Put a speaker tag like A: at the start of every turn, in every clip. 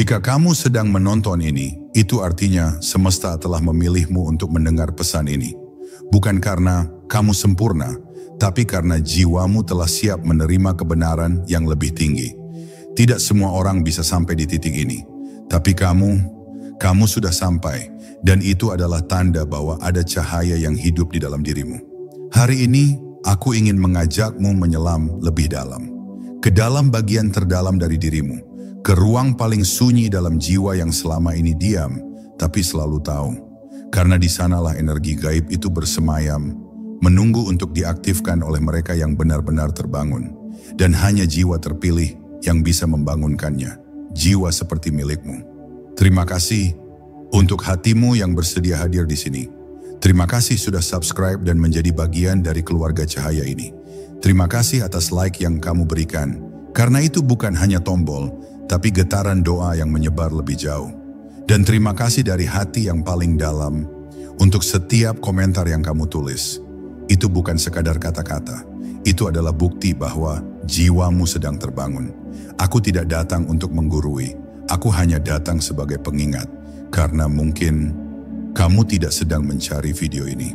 A: Jika kamu sedang menonton ini, itu artinya semesta telah memilihmu untuk mendengar pesan ini. Bukan karena kamu sempurna, tapi karena jiwamu telah siap menerima kebenaran yang lebih tinggi. Tidak semua orang bisa sampai di titik ini, tapi kamu sudah sampai, dan itu adalah tanda bahwa ada cahaya yang hidup di dalam dirimu. Hari ini, aku ingin mengajakmu menyelam lebih dalam, ke dalam bagian terdalam dari dirimu, ke ruang paling sunyi dalam jiwa yang selama ini diam, tapi selalu tahu. Karena di sanalah energi gaib itu bersemayam, menunggu untuk diaktifkan oleh mereka yang benar-benar terbangun. Dan hanya jiwa terpilih yang bisa membangunkannya, jiwa seperti milikmu. Terima kasih untuk hatimu yang bersedia hadir di sini. Terima kasih sudah subscribe dan menjadi bagian dari keluarga cahaya ini. Terima kasih atas like yang kamu berikan, karena itu bukan hanya tombol, tapi getaran doa yang menyebar lebih jauh. Dan terima kasih dari hati yang paling dalam untuk setiap komentar yang kamu tulis. Itu bukan sekadar kata-kata, itu adalah bukti bahwa jiwamu sedang terbangun. Aku tidak datang untuk menggurui, aku hanya datang sebagai pengingat, karena mungkin kamu tidak sedang mencari video ini.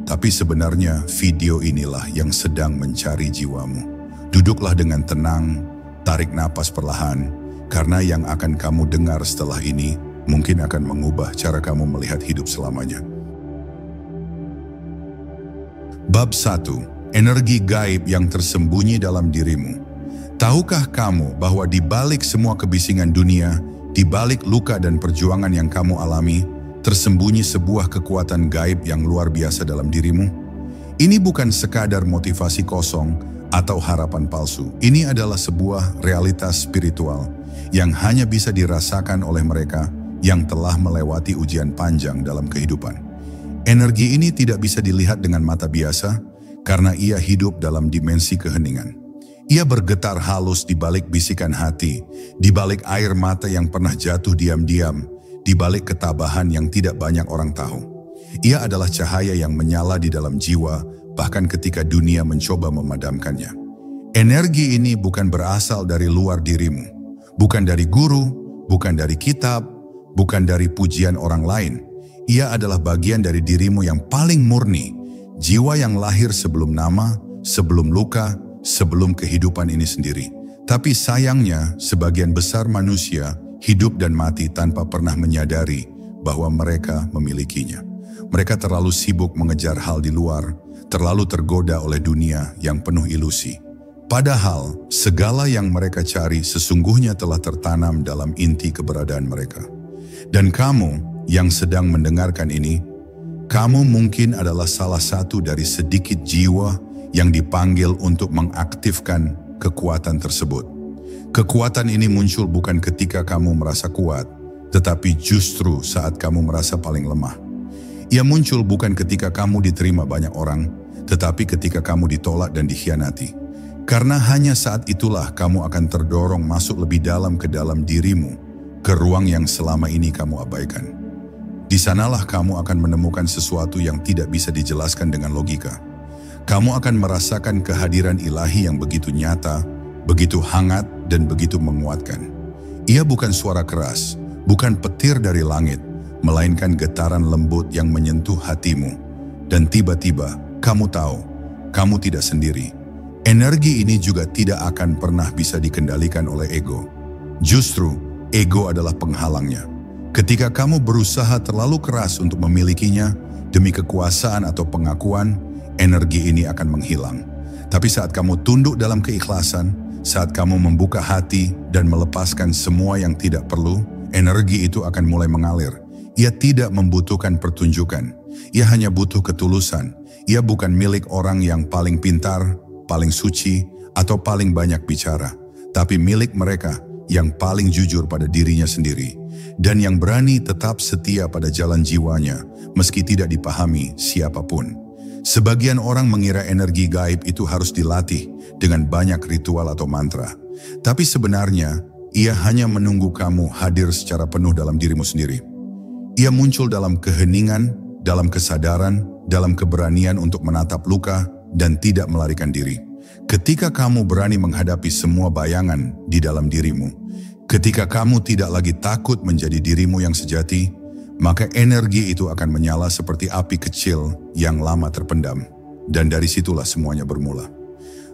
A: Tapi sebenarnya video inilah yang sedang mencari jiwamu. Duduklah dengan tenang, tarik napas perlahan, karena yang akan kamu dengar setelah ini mungkin akan mengubah cara kamu melihat hidup selamanya. Bab 1. Energi gaib yang tersembunyi dalam dirimu. Tahukah kamu bahwa di balik semua kebisingan dunia, di balik luka dan perjuangan yang kamu alami, tersembunyi sebuah kekuatan gaib yang luar biasa dalam dirimu? Ini bukan sekadar motivasi kosong atau harapan palsu. Ini adalah sebuah realitas spiritual yang hanya bisa dirasakan oleh mereka yang telah melewati ujian panjang dalam kehidupan. Energi ini tidak bisa dilihat dengan mata biasa karena ia hidup dalam dimensi keheningan. Ia bergetar halus di balik bisikan hati, di balik air mata yang pernah jatuh diam-diam, di balik ketabahan yang tidak banyak orang tahu. Ia adalah cahaya yang menyala di dalam jiwa, bahkan ketika dunia mencoba memadamkannya. Energi ini bukan berasal dari luar dirimu. Bukan dari guru, bukan dari kitab, bukan dari pujian orang lain. Ia adalah bagian dari dirimu yang paling murni, jiwa yang lahir sebelum nama, sebelum luka, sebelum kehidupan ini sendiri. Tapi sayangnya, sebagian besar manusia hidup dan mati tanpa pernah menyadari bahwa mereka memilikinya. Mereka terlalu sibuk mengejar hal di luar, terlalu tergoda oleh dunia yang penuh ilusi. Padahal, segala yang mereka cari sesungguhnya telah tertanam dalam inti keberadaan mereka. Dan kamu yang sedang mendengarkan ini, kamu mungkin adalah salah satu dari sedikit jiwa yang dipanggil untuk mengaktifkan kekuatan tersebut. Kekuatan ini muncul bukan ketika kamu merasa kuat, tetapi justru saat kamu merasa paling lemah. Ia muncul bukan ketika kamu diterima banyak orang, tetapi ketika kamu ditolak dan dikhianati. Karena hanya saat itulah kamu akan terdorong masuk lebih dalam ke dalam dirimu, ke ruang yang selama ini kamu abaikan. Di sanalah kamu akan menemukan sesuatu yang tidak bisa dijelaskan dengan logika. Kamu akan merasakan kehadiran ilahi yang begitu nyata, begitu hangat, dan begitu menguatkan. Ia bukan suara keras, bukan petir dari langit, melainkan getaran lembut yang menyentuh hatimu. Dan tiba-tiba, kamu tahu, kamu tidak sendiri. Energi ini juga tidak akan pernah bisa dikendalikan oleh ego. Justru, ego adalah penghalangnya. Ketika kamu berusaha terlalu keras untuk memilikinya, demi kekuasaan atau pengakuan, energi ini akan menghilang. Tapi saat kamu tunduk dalam keikhlasan, saat kamu membuka hati dan melepaskan semua yang tidak perlu, energi itu akan mulai mengalir. Ia tidak membutuhkan pertunjukan. Ia hanya butuh ketulusan. Ia bukan milik orang yang paling pintar, paling suci, atau paling banyak bicara, tapi milik mereka yang paling jujur pada dirinya sendiri, dan yang berani tetap setia pada jalan jiwanya, meski tidak dipahami siapapun. Sebagian orang mengira energi gaib itu harus dilatih dengan banyak ritual atau mantra, tapi sebenarnya ia hanya menunggu kamu hadir secara penuh dalam dirimu sendiri. Ia muncul dalam keheningan, dalam kesadaran, dalam keberanian untuk menatap luka, dan tidak melarikan diri. Ketika kamu berani menghadapi semua bayangan di dalam dirimu, Ketika kamu tidak lagi takut menjadi dirimu yang sejati, maka energi itu akan menyala seperti api kecil yang lama terpendam. Dan dari situlah semuanya bermula.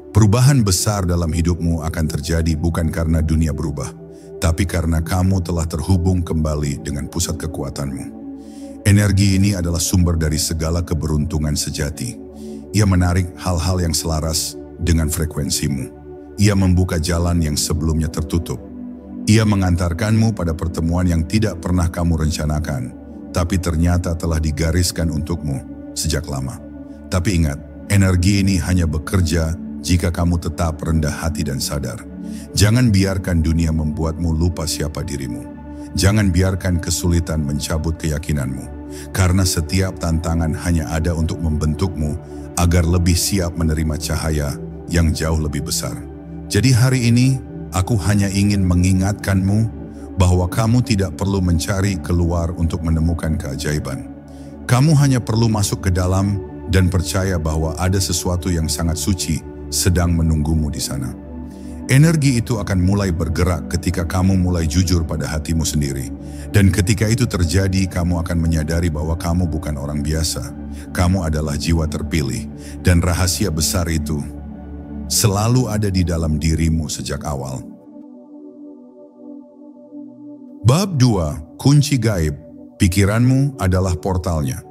A: Perubahan besar dalam hidupmu akan terjadi bukan karena dunia berubah, tapi karena kamu telah terhubung kembali dengan pusat kekuatanmu. Energi ini adalah sumber dari segala keberuntungan sejati. Ia menarik hal-hal yang selaras dengan frekuensimu. Ia membuka jalan yang sebelumnya tertutup. Ia mengantarkanmu pada pertemuan yang tidak pernah kamu rencanakan, tapi ternyata telah digariskan untukmu sejak lama. Tapi ingat, energi ini hanya bekerja jika kamu tetap rendah hati dan sadar. Jangan biarkan dunia membuatmu lupa siapa dirimu. Jangan biarkan kesulitan mencabut keyakinanmu, karena setiap tantangan hanya ada untuk membentukmu agar lebih siap menerima cahaya yang jauh lebih besar. Jadi hari ini, aku hanya ingin mengingatkanmu bahwa kamu tidak perlu mencari keluar untuk menemukan keajaiban. Kamu hanya perlu masuk ke dalam dan percaya bahwa ada sesuatu yang sangat suci sedang menunggumu di sana. Energi itu akan mulai bergerak ketika kamu mulai jujur pada hatimu sendiri. Dan ketika itu terjadi, kamu akan menyadari bahwa kamu bukan orang biasa. Kamu adalah jiwa terpilih, dan rahasia besar itu selalu ada di dalam dirimu sejak awal. Bab 2, kunci gaib. Pikiranmu adalah portalnya.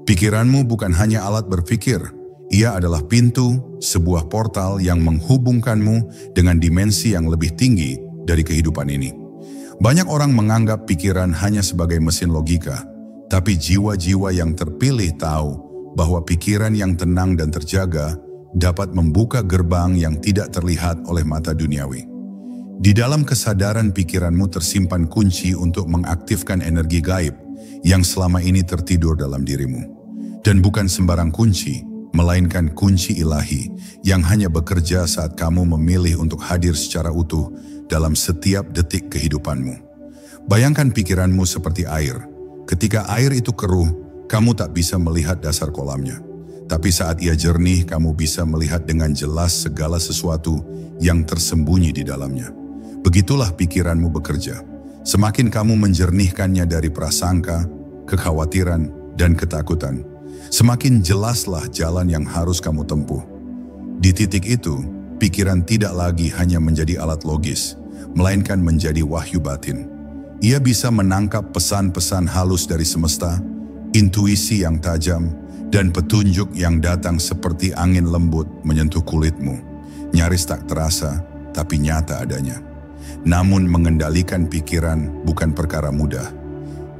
A: Pikiranmu bukan hanya alat berpikir, ia adalah pintu, sebuah portal yang menghubungkanmu dengan dimensi yang lebih tinggi dari kehidupan ini. Banyak orang menganggap pikiran hanya sebagai mesin logika, tapi jiwa-jiwa yang terpilih tahu bahwa pikiran yang tenang dan terjaga dapat membuka gerbang yang tidak terlihat oleh mata duniawi. Di dalam kesadaran pikiranmu tersimpan kunci untuk mengaktifkan energi gaib yang selama ini tertidur dalam dirimu. Dan bukan sembarang kunci, melainkan kunci ilahi yang hanya bekerja saat kamu memilih untuk hadir secara utuh dalam setiap detik kehidupanmu. Bayangkan pikiranmu seperti air. Ketika air itu keruh, kamu tak bisa melihat dasar kolamnya. Tapi saat ia jernih, kamu bisa melihat dengan jelas segala sesuatu yang tersembunyi di dalamnya. Begitulah pikiranmu bekerja. Semakin kamu menjernihkannya dari prasangka, kekhawatiran, dan ketakutan, semakin jelaslah jalan yang harus kamu tempuh. Di titik itu, pikiran tidak lagi hanya menjadi alat logis, melainkan menjadi wahyu batin. Ia bisa menangkap pesan-pesan halus dari semesta, intuisi yang tajam, dan petunjuk yang datang seperti angin lembut menyentuh kulitmu. Nyaris tak terasa, tapi nyata adanya. Namun mengendalikan pikiran bukan perkara mudah.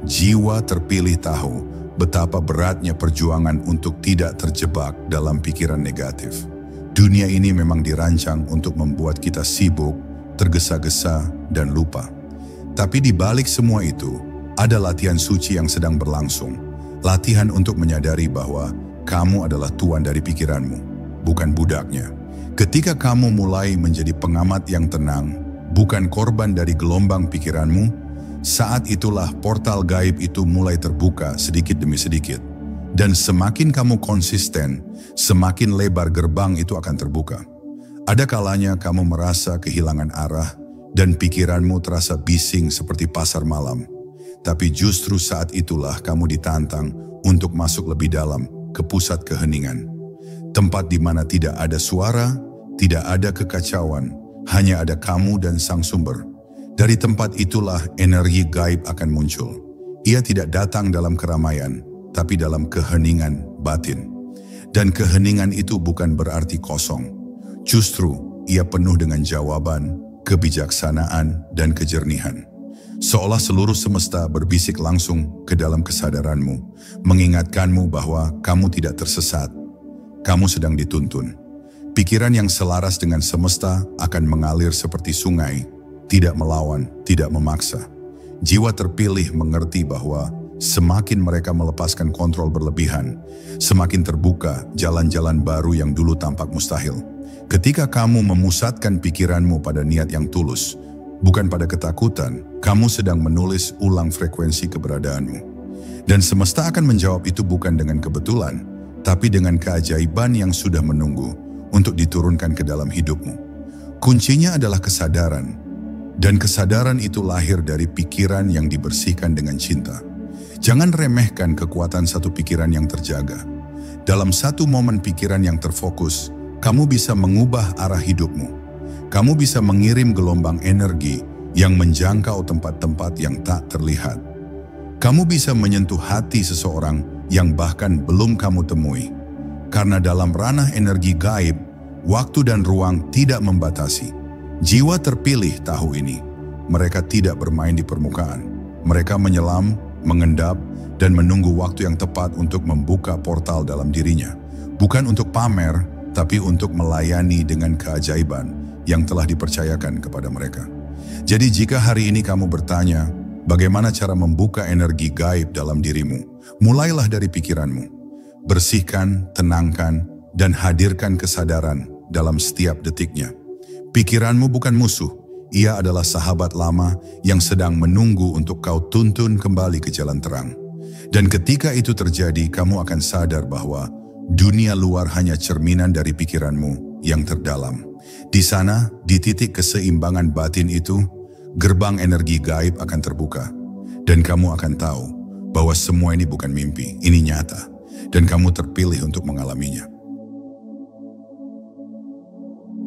A: Jiwa terpilih tahu betapa beratnya perjuangan untuk tidak terjebak dalam pikiran negatif. Dunia ini memang dirancang untuk membuat kita sibuk, tergesa-gesa, dan lupa. Tapi di balik semua itu, ada latihan suci yang sedang berlangsung. Latihan untuk menyadari bahwa kamu adalah tuan dari pikiranmu, bukan budaknya. Ketika kamu mulai menjadi pengamat yang tenang, bukan korban dari gelombang pikiranmu, saat itulah portal gaib itu mulai terbuka sedikit demi sedikit. Dan semakin kamu konsisten, semakin lebar gerbang itu akan terbuka. Ada kalanya kamu merasa kehilangan arah dan pikiranmu terasa bising seperti pasar malam. Tapi justru saat itulah kamu ditantang untuk masuk lebih dalam ke pusat keheningan. Tempat di mana tidak ada suara, tidak ada kekacauan, hanya ada kamu dan sang sumber. Dari tempat itulah energi gaib akan muncul. Ia tidak datang dalam keramaian, tapi dalam keheningan batin. Dan keheningan itu bukan berarti kosong. Justru ia penuh dengan jawaban, kebijaksanaan, dan kejernihan. Seolah seluruh semesta berbisik langsung ke dalam kesadaranmu, mengingatkanmu bahwa kamu tidak tersesat, kamu sedang dituntun. Pikiran yang selaras dengan semesta akan mengalir seperti sungai, tidak melawan, tidak memaksa. Jiwa terpilih mengerti bahwa semakin mereka melepaskan kontrol berlebihan, semakin terbuka jalan-jalan baru yang dulu tampak mustahil. Ketika kamu memusatkan pikiranmu pada niat yang tulus, bukan pada ketakutan, kamu sedang menulis ulang frekuensi keberadaanmu. Dan semesta akan menjawab itu bukan dengan kebetulan, tapi dengan keajaiban yang sudah menunggu untuk diturunkan ke dalam hidupmu. Kuncinya adalah kesadaran. Dan kesadaran itu lahir dari pikiran yang dibersihkan dengan cinta. Jangan remehkan kekuatan satu pikiran yang terjaga. Dalam satu momen pikiran yang terfokus, kamu bisa mengubah arah hidupmu. Kamu bisa mengirim gelombang energi yang menjangkau tempat-tempat yang tak terlihat. Kamu bisa menyentuh hati seseorang yang bahkan belum kamu temui. Karena dalam ranah energi gaib, waktu dan ruang tidak membatasi. Jiwa terpilih tahu ini. Mereka tidak bermain di permukaan. Mereka menyelam, mengendap, dan menunggu waktu yang tepat untuk membuka portal dalam dirinya. Bukan untuk pamer, tapi untuk melayani dengan keajaiban yang telah dipercayakan kepada mereka. Jadi jika hari ini kamu bertanya, bagaimana cara membuka energi gaib dalam dirimu? Mulailah dari pikiranmu. Bersihkan, tenangkan, dan hadirkan kesadaran dalam setiap detiknya. Pikiranmu bukan musuh, ia adalah sahabat lama yang sedang menunggu untuk kau tuntun kembali ke jalan terang. Dan ketika itu terjadi, kamu akan sadar bahwa dunia luar hanya cerminan dari pikiranmu yang terdalam. Di sana, di titik keseimbangan batin itu, gerbang energi gaib akan terbuka. Dan kamu akan tahu bahwa semua ini bukan mimpi, ini nyata. Dan kamu terpilih untuk mengalaminya.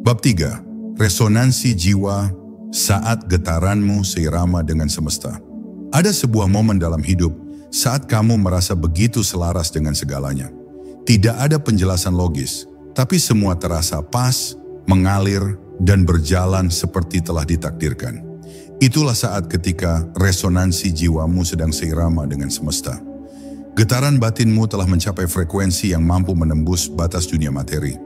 A: Bab 3. Resonansi jiwa saat getaranmu seirama dengan semesta. Ada sebuah momen dalam hidup saat kamu merasa begitu selaras dengan segalanya. Tidak ada penjelasan logis, tapi semua terasa pas, mengalir, dan berjalan seperti telah ditakdirkan. Itulah saat ketika resonansi jiwamu sedang seirama dengan semesta. Getaran batinmu telah mencapai frekuensi yang mampu menembus batas dunia materi.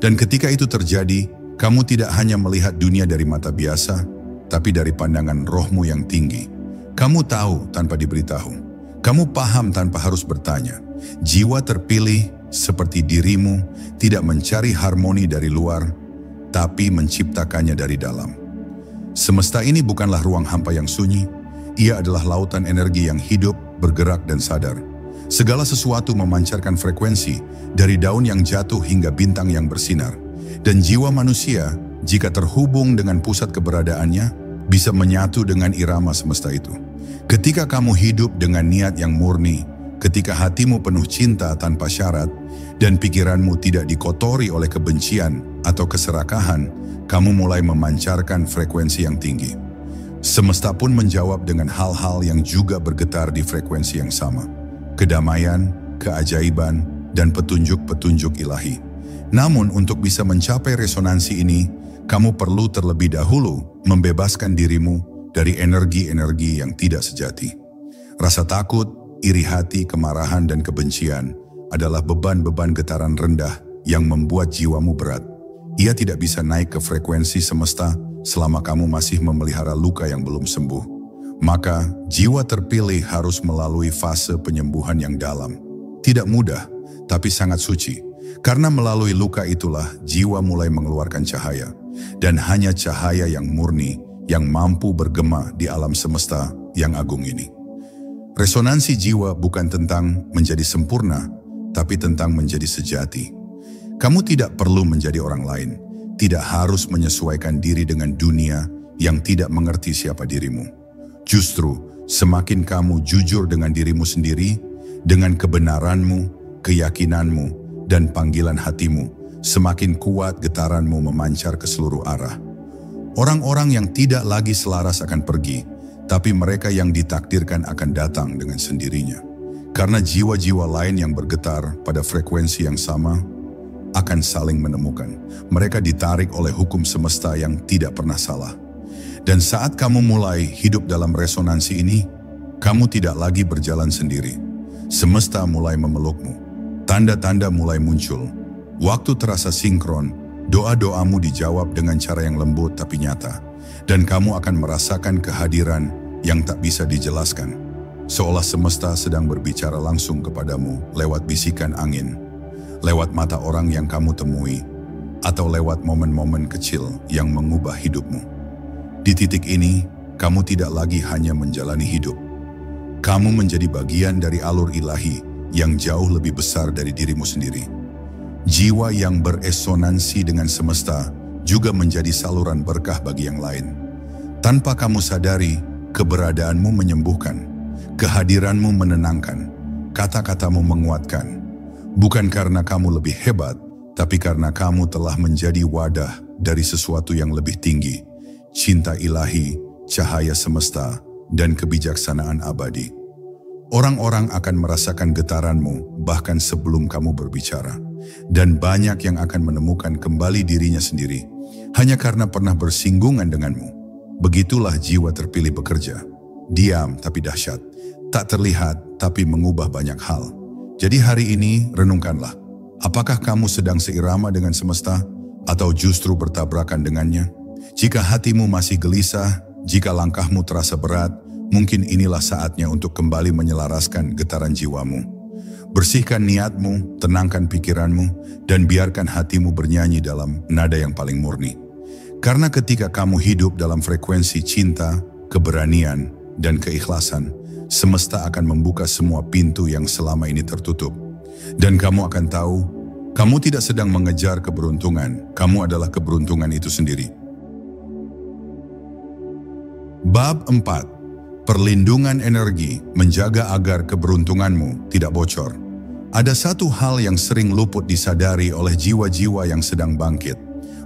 A: Dan ketika itu terjadi, kamu tidak hanya melihat dunia dari mata biasa, tapi dari pandangan rohmu yang tinggi. Kamu tahu tanpa diberitahu. Kamu paham tanpa harus bertanya. Jiwa terpilih seperti dirimu tidak mencari harmoni dari luar, tapi menciptakannya dari dalam. Semesta ini bukanlah ruang hampa yang sunyi. Ia adalah lautan energi yang hidup, bergerak, dan sadar. Segala sesuatu memancarkan frekuensi dari daun yang jatuh hingga bintang yang bersinar. Dan jiwa manusia, jika terhubung dengan pusat keberadaannya, bisa menyatu dengan irama semesta itu. Ketika kamu hidup dengan niat yang murni, ketika hatimu penuh cinta tanpa syarat, dan pikiranmu tidak dikotori oleh kebencian atau keserakahan, kamu mulai memancarkan frekuensi yang tinggi. Semesta pun menjawab dengan hal-hal yang juga bergetar di frekuensi yang sama. Kedamaian, keajaiban, dan petunjuk-petunjuk ilahi. Namun untuk bisa mencapai resonansi ini, kamu perlu terlebih dahulu membebaskan dirimu dari energi-energi yang tidak sejati. Rasa takut, iri hati, kemarahan, dan kebencian adalah beban-beban getaran rendah yang membuat jiwamu berat. Ia tidak bisa naik ke frekuensi semesta selama kamu masih memelihara luka yang belum sembuh. Maka, jiwa terpilih harus melalui fase penyembuhan yang dalam. Tidak mudah, tapi sangat suci. Karena melalui luka itulah jiwa mulai mengeluarkan cahaya. Dan hanya cahaya yang murni yang mampu bergema di alam semesta yang agung ini. Resonansi jiwa bukan tentang menjadi sempurna, tapi tentang menjadi sejati. Kamu tidak perlu menjadi orang lain, tidak harus menyesuaikan diri dengan dunia yang tidak mengerti siapa dirimu. Justru, semakin kamu jujur dengan dirimu sendiri, dengan kebenaranmu, keyakinanmu, dan panggilan hatimu, semakin kuat getaranmu memancar ke seluruh arah. Orang-orang yang tidak lagi selaras akan pergi, tapi mereka yang ditakdirkan akan datang dengan sendirinya. Karena jiwa-jiwa lain yang bergetar pada frekuensi yang sama akan saling menemukan. Mereka ditarik oleh hukum semesta yang tidak pernah salah. Dan saat kamu mulai hidup dalam resonansi ini, kamu tidak lagi berjalan sendiri. Semesta mulai memelukmu. Tanda-tanda mulai muncul. Waktu terasa sinkron, doa-doamu dijawab dengan cara yang lembut tapi nyata. Dan kamu akan merasakan kehadiran yang tak bisa dijelaskan. Seolah semesta sedang berbicara langsung kepadamu lewat bisikan angin, lewat mata orang yang kamu temui, atau lewat momen-momen kecil yang mengubah hidupmu. Di titik ini, kamu tidak lagi hanya menjalani hidup. Kamu menjadi bagian dari alur ilahi yang jauh lebih besar dari dirimu sendiri. Jiwa yang beresonansi dengan semesta juga menjadi saluran berkah bagi yang lain. Tanpa kamu sadari, keberadaanmu menyembuhkan, kehadiranmu menenangkan, kata-katamu menguatkan. Bukan karena kamu lebih hebat, tapi karena kamu telah menjadi wadah dari sesuatu yang lebih tinggi, cinta ilahi, cahaya semesta, dan kebijaksanaan abadi. Orang-orang akan merasakan getaranmu bahkan sebelum kamu berbicara, dan banyak yang akan menemukan kembali dirinya sendiri hanya karena pernah bersinggungan denganmu. Begitulah jiwa terpilih bekerja, diam tapi dahsyat, tak terlihat tapi mengubah banyak hal. Jadi hari ini renungkanlah, apakah kamu sedang seirama dengan semesta atau justru bertabrakan dengannya? Jika hatimu masih gelisah, jika langkahmu terasa berat, mungkin inilah saatnya untuk kembali menyelaraskan getaran jiwamu. Bersihkan niatmu, tenangkan pikiranmu, dan biarkan hatimu bernyanyi dalam nada yang paling murni. Karena ketika kamu hidup dalam frekuensi cinta, keberanian, dan keikhlasan, semesta akan membuka semua pintu yang selama ini tertutup. Dan kamu akan tahu, kamu tidak sedang mengejar keberuntungan, kamu adalah keberuntungan itu sendiri. Bab 4. Perlindungan energi, menjaga agar keberuntunganmu tidak bocor. Ada satu hal yang sering luput disadari oleh jiwa-jiwa yang sedang bangkit,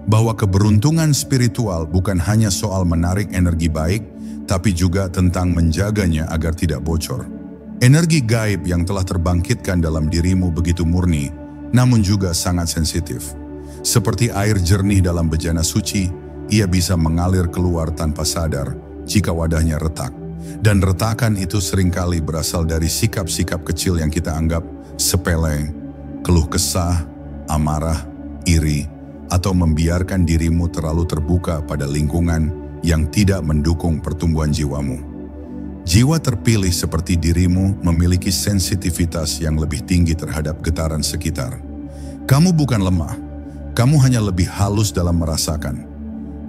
A: bahwa keberuntungan spiritual bukan hanya soal menarik energi baik, tapi juga tentang menjaganya agar tidak bocor. Energi gaib yang telah terbangkitkan dalam dirimu begitu murni, namun juga sangat sensitif. Seperti air jernih dalam bejana suci, ia bisa mengalir keluar tanpa sadar jika wadahnya retak. Dan retakan itu seringkali berasal dari sikap-sikap kecil yang kita anggap sepele, keluh kesah, amarah, iri, atau membiarkan dirimu terlalu terbuka pada lingkungan yang tidak mendukung pertumbuhan jiwamu. Jiwa terpilih seperti dirimu memiliki sensitivitas yang lebih tinggi terhadap getaran sekitar. Kamu bukan lemah, kamu hanya lebih halus dalam merasakan.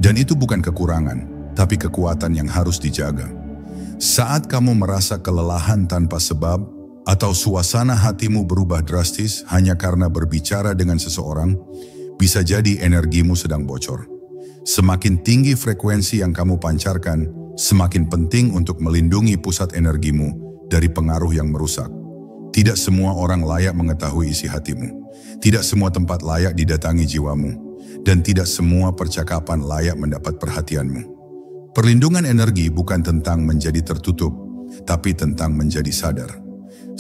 A: Dan itu bukan kekurangan, tapi kekuatan yang harus dijaga. Saat kamu merasa kelelahan tanpa sebab, atau suasana hatimu berubah drastis hanya karena berbicara dengan seseorang, bisa jadi energimu sedang bocor. Semakin tinggi frekuensi yang kamu pancarkan, semakin penting untuk melindungi pusat energimu dari pengaruh yang merusak. Tidak semua orang layak mengetahui isi hatimu. Tidak semua tempat layak didatangi jiwamu. Dan tidak semua percakapan layak mendapat perhatianmu. Perlindungan energi bukan tentang menjadi tertutup, tapi tentang menjadi sadar.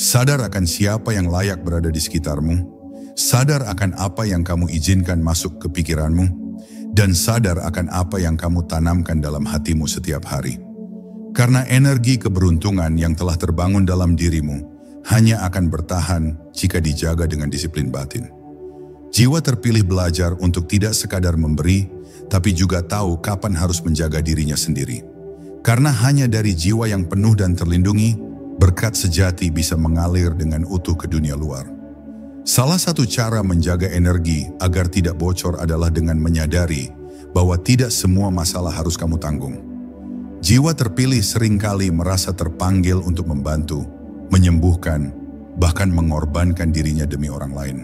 A: Sadar akan siapa yang layak berada di sekitarmu, sadar akan apa yang kamu izinkan masuk ke pikiranmu, dan sadar akan apa yang kamu tanamkan dalam hatimu setiap hari. Karena energi keberuntungan yang telah terbangun dalam dirimu hanya akan bertahan jika dijaga dengan disiplin batin. Jiwa terpilih belajar untuk tidak sekadar memberi, tapi juga tahu kapan harus menjaga dirinya sendiri. Karena hanya dari jiwa yang penuh dan terlindungi, berkat sejati bisa mengalir dengan utuh ke dunia luar. Salah satu cara menjaga energi agar tidak bocor adalah dengan menyadari bahwa tidak semua masalah harus kamu tanggung. Jiwa terpilih seringkali merasa terpanggil untuk membantu, menyembuhkan, bahkan mengorbankan dirinya demi orang lain.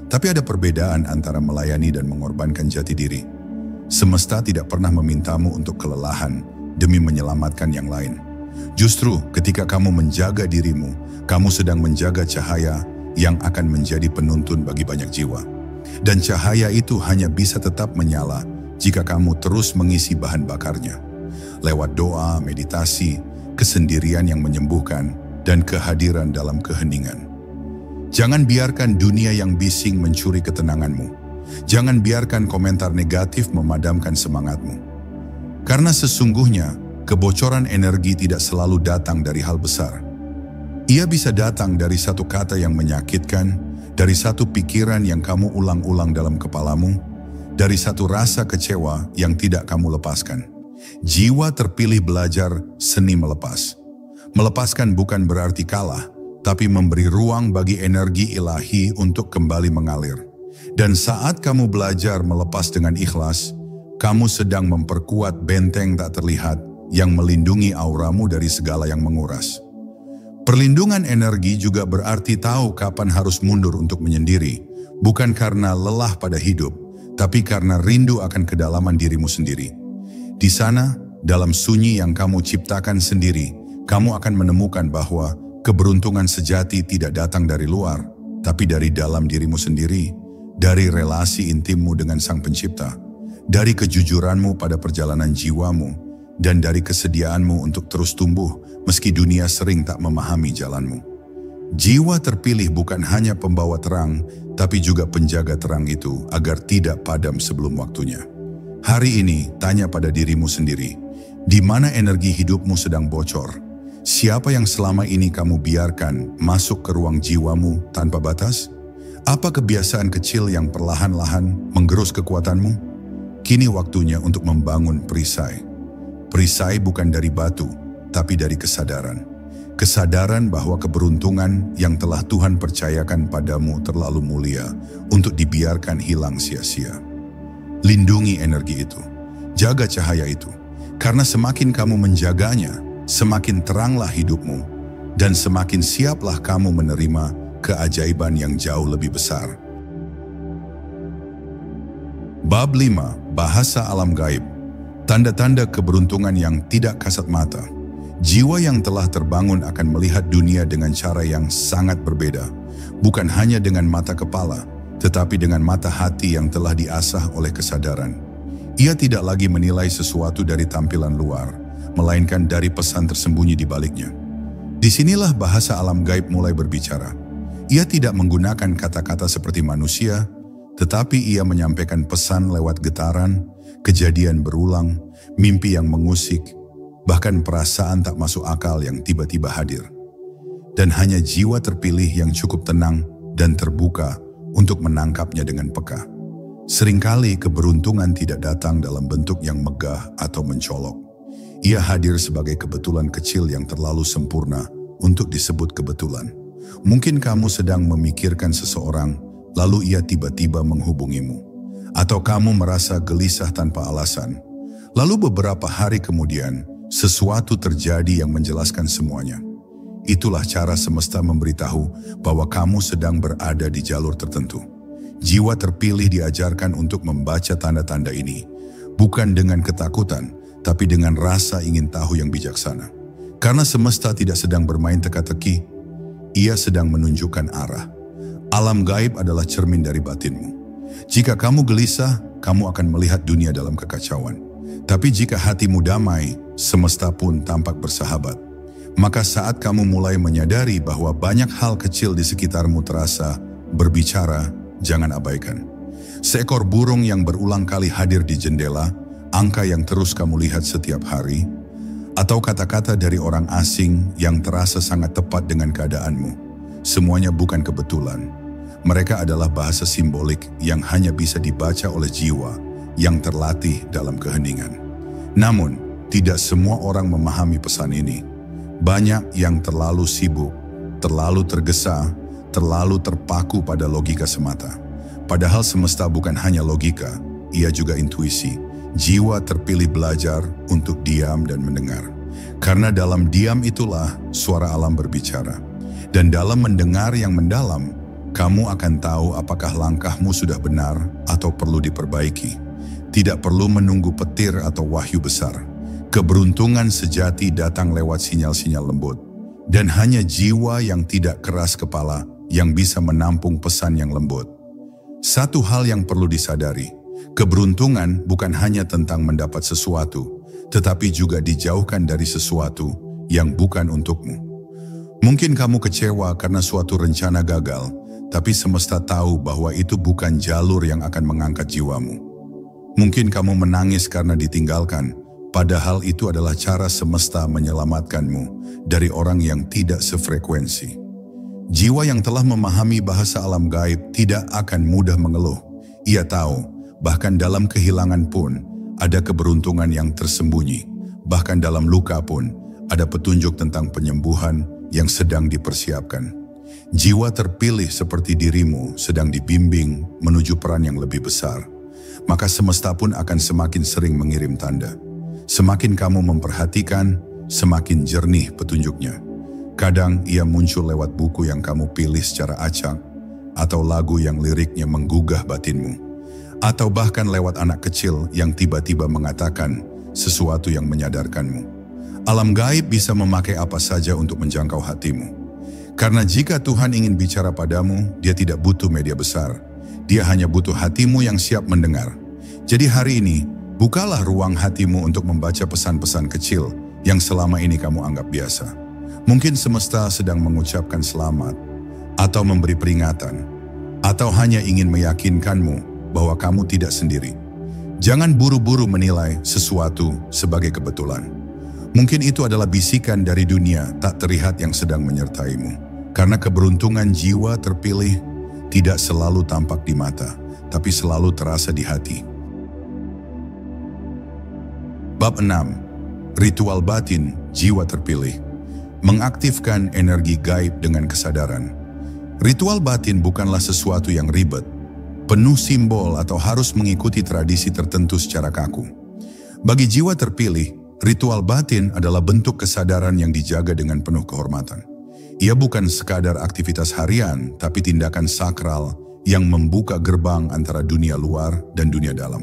A: Tapi ada perbedaan antara melayani dan mengorbankan jati diri. Semesta tidak pernah memintamu untuk kelelahan demi menyelamatkan yang lain. Justru ketika kamu menjaga dirimu, kamu sedang menjaga cahaya yang akan menjadi penuntun bagi banyak jiwa. Dan cahaya itu hanya bisa tetap menyala jika kamu terus mengisi bahan bakarnya. Lewat doa, meditasi, kesendirian yang menyembuhkan, dan kehadiran dalam keheningan. Jangan biarkan dunia yang bising mencuri ketenanganmu. Jangan biarkan komentar negatif memadamkan semangatmu. Karena sesungguhnya, kebocoran energi tidak selalu datang dari hal besar. Ia bisa datang dari satu kata yang menyakitkan, dari satu pikiran yang kamu ulang-ulang dalam kepalamu, dari satu rasa kecewa yang tidak kamu lepaskan. Jiwa terpilih belajar seni melepas. Melepaskan bukan berarti kalah, tapi memberi ruang bagi energi ilahi untuk kembali mengalir. Dan saat kamu belajar melepas dengan ikhlas, kamu sedang memperkuat benteng tak terlihat yang melindungi auramu dari segala yang menguras. Perlindungan energi juga berarti tahu kapan harus mundur untuk menyendiri, bukan karena lelah pada hidup, tapi karena rindu akan kedalaman dirimu sendiri. Di sana, dalam sunyi yang kamu ciptakan sendiri, kamu akan menemukan bahwa keberuntungan sejati tidak datang dari luar, tapi dari dalam dirimu sendiri, dari relasi intimmu dengan Sang Pencipta, dari kejujuranmu pada perjalanan jiwamu, dan dari kesediaanmu untuk terus tumbuh meski dunia sering tak memahami jalanmu. Jiwa terpilih bukan hanya pembawa terang, tapi juga penjaga terang itu agar tidak padam sebelum waktunya. Hari ini, tanya pada dirimu sendiri, di mana energi hidupmu sedang bocor? Siapa yang selama ini kamu biarkan masuk ke ruang jiwamu tanpa batas? Apa kebiasaan kecil yang perlahan-lahan menggerus kekuatanmu? Kini waktunya untuk membangun perisai. Perisai bukan dari batu, tapi dari kesadaran. Kesadaran bahwa keberuntungan yang telah Tuhan percayakan padamu terlalu mulia untuk dibiarkan hilang sia-sia. Lindungi energi itu, jaga cahaya itu, karena semakin kamu menjaganya, semakin teranglah hidupmu, dan semakin siaplah kamu menerima keajaiban yang jauh lebih besar. Bab 5. Bahasa alam gaib. Tanda-tanda keberuntungan yang tidak kasat mata. Jiwa yang telah terbangun akan melihat dunia dengan cara yang sangat berbeda, bukan hanya dengan mata kepala, tetapi dengan mata hati yang telah diasah oleh kesadaran. Ia tidak lagi menilai sesuatu dari tampilan luar, melainkan dari pesan tersembunyi di baliknya. Disinilah bahasa alam gaib mulai berbicara. Ia tidak menggunakan kata-kata seperti manusia, tetapi ia menyampaikan pesan lewat getaran, kejadian berulang, mimpi yang mengusik, bahkan perasaan tak masuk akal yang tiba-tiba hadir. Dan hanya jiwa terpilih yang cukup tenang dan terbuka untuk menangkapnya dengan peka. Seringkali keberuntungan tidak datang dalam bentuk yang megah atau mencolok. Ia hadir sebagai kebetulan kecil yang terlalu sempurna untuk disebut kebetulan. Mungkin kamu sedang memikirkan seseorang, lalu ia tiba-tiba menghubungimu. Atau kamu merasa gelisah tanpa alasan. Lalu beberapa hari kemudian, sesuatu terjadi yang menjelaskan semuanya. Itulah cara semesta memberitahu bahwa kamu sedang berada di jalur tertentu. Jiwa terpilih diajarkan untuk membaca tanda-tanda ini, bukan dengan ketakutan, tapi dengan rasa ingin tahu yang bijaksana. Karena semesta tidak sedang bermain teka-teki, ia sedang menunjukkan arah. Alam gaib adalah cermin dari batinmu. Jika kamu gelisah, kamu akan melihat dunia dalam kekacauan. Tapi jika hatimu damai, semesta pun tampak bersahabat. Maka saat kamu mulai menyadari bahwa banyak hal kecil di sekitarmu terasa berbicara, jangan abaikan. Seekor burung yang berulang kali hadir di jendela, angka yang terus kamu lihat setiap hari, atau kata-kata dari orang asing yang terasa sangat tepat dengan keadaanmu. Semuanya bukan kebetulan. Mereka adalah bahasa simbolik yang hanya bisa dibaca oleh jiwa yang terlatih dalam keheningan. Namun, tidak semua orang memahami pesan ini. Banyak yang terlalu sibuk, terlalu tergesa, terlalu terpaku pada logika semata. Padahal semesta bukan hanya logika, ia juga intuisi. Jiwa terpilih belajar untuk diam dan mendengar. Karena dalam diam itulah suara alam berbicara. Dan dalam mendengar yang mendalam, kamu akan tahu apakah langkahmu sudah benar atau perlu diperbaiki. Tidak perlu menunggu petir atau wahyu besar. Keberuntungan sejati datang lewat sinyal-sinyal lembut. Dan hanya jiwa yang tidak keras kepala yang bisa menampung pesan yang lembut. Satu hal yang perlu disadari, keberuntungan bukan hanya tentang mendapat sesuatu, tetapi juga dijauhkan dari sesuatu yang bukan untukmu. Mungkin kamu kecewa karena suatu rencana gagal, tapi semesta tahu bahwa itu bukan jalur yang akan mengangkat jiwamu. Mungkin kamu menangis karena ditinggalkan, padahal itu adalah cara semesta menyelamatkanmu dari orang yang tidak sefrekuensi. Jiwa yang telah memahami bahasa alam gaib tidak akan mudah mengeluh. Ia tahu, bahkan dalam kehilangan pun, ada keberuntungan yang tersembunyi. Bahkan dalam luka pun, ada petunjuk tentang penyembuhan yang sedang dipersiapkan. Jiwa terpilih seperti dirimu sedang dibimbing menuju peran yang lebih besar. Maka semesta pun akan semakin sering mengirim tanda. Semakin kamu memperhatikan, semakin jernih petunjuknya. Kadang ia muncul lewat buku yang kamu pilih secara acak, atau lagu yang liriknya menggugah batinmu. Atau bahkan lewat anak kecil yang tiba-tiba mengatakan, sesuatu yang menyadarkanmu. Alam gaib bisa memakai apa saja untuk menjangkau hatimu. Karena jika Tuhan ingin bicara padamu, Dia tidak butuh media besar. Dia hanya butuh hatimu yang siap mendengar. Jadi hari ini, bukalah ruang hatimu untuk membaca pesan-pesan kecil yang selama ini kamu anggap biasa. Mungkin semesta sedang mengucapkan selamat, atau memberi peringatan, atau hanya ingin meyakinkanmu bahwa kamu tidak sendiri. Jangan buru-buru menilai sesuatu sebagai kebetulan. Mungkin itu adalah bisikan dari dunia tak terlihat yang sedang menyertaimu. Karena keberuntungan jiwa terpilih tidak selalu tampak di mata, tapi selalu terasa di hati. Bab 6. Ritual batin jiwa terpilih. Mengaktifkan energi gaib dengan kesadaran. Ritual batin bukanlah sesuatu yang ribet, penuh simbol atau harus mengikuti tradisi tertentu secara kaku. Bagi jiwa terpilih, ritual batin adalah bentuk kesadaran yang dijaga dengan penuh kehormatan. Ia bukan sekadar aktivitas harian, tapi tindakan sakral yang membuka gerbang antara dunia luar dan dunia dalam.